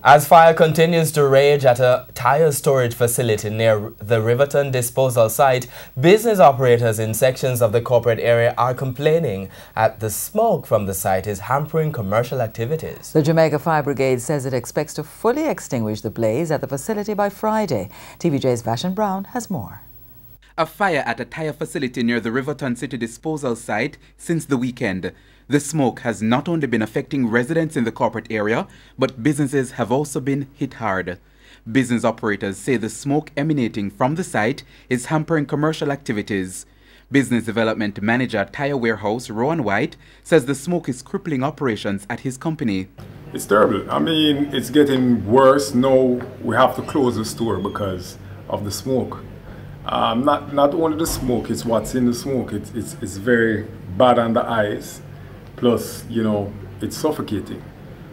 As fire continues to rage at a Tyre storage facility near the Riverton disposal site, business operators in sections of the corporate area are complaining that the smoke from the site is hampering commercial activities. The Jamaica Fire Brigade says it expects to fully extinguish the blaze at the facility by Friday. TVJ's Vashon Brown has more. A fire at a Tyre facility near the Riverton City disposal site since the weekend. The smoke has not only been affecting residents in the corporate area, but businesses have also been hit hard. Business operators say the smoke emanating from the site is hampering commercial activities. Business Development Manager at Tyre Warehouse, Rowan White, says the smoke is crippling operations at his company. It's terrible. I mean, it's getting worse. Now we have to close the store because of the smoke. Not only the smoke, it's what's in the smoke. It's very bad on the eyes. Plus, you know, it's suffocating.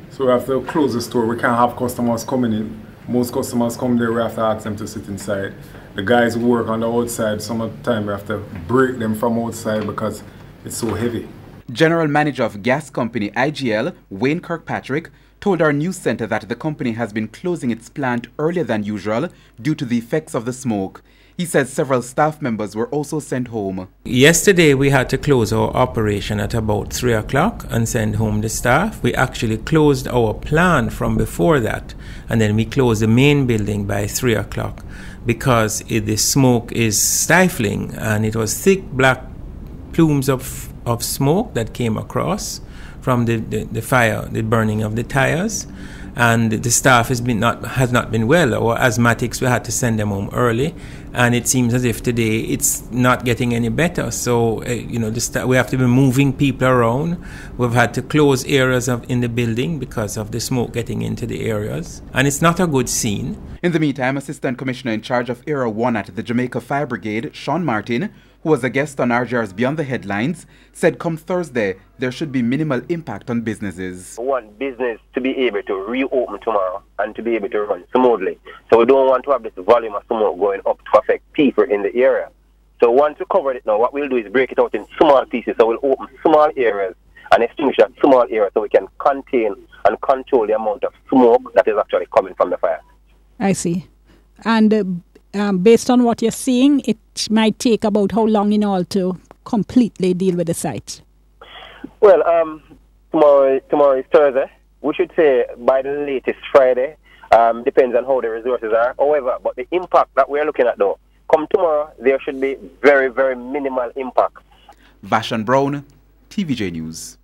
So we have to close the store. We can't have customers coming in. Most customers come there, we have to ask them to sit inside. The guys who work on the outside, some of the time we have to break them from outside because it's so heavy. General Manager of gas company IGL, Wayne Kirkpatrick, told our news center that the company has been closing its plant earlier than usual due to the effects of the smoke. He says several staff members were also sent home. Yesterday we had to close our operation at about 3 o'clock and send home the staff. We actually closed our plant from before that, and then we closed the main building by 3 o'clock because the smoke is stifling, and it was thick black plumes of smoke that came across from the fire, the burning of the tires. And the staff has not been well. Our asthmatics, we had to send them home early, and it seems as if today it's not getting any better. So you know, we have to be moving people around. We've had to close areas in the building because of the smoke getting into the areas, and it's not a good scene. In the meantime, Assistant Commissioner in charge of Area 1 at the Jamaica Fire Brigade, Sean Martin, who was a guest on RJR's Beyond the Headlines, said come Thursday there should be minimal impact on businesses. We want business to be able to reopen tomorrow and to be able to run smoothly. So we don't want to have this volume of smoke going up to affect people in the area. So once we cover it now, what we'll do is break it out in small pieces. So we'll open small areas and extinguish that small area so we can contain and control the amount of smoke that is actually coming from the fire. I see. And based on what you're seeing, it might take about how long in all to completely deal with the site? Well, tomorrow is Thursday. We should say by the latest Friday. Depends on how the resources are. However, but the impact that we're looking at though, come tomorrow, there should be very, very minimal impact. Vashon Brown, TVJ News.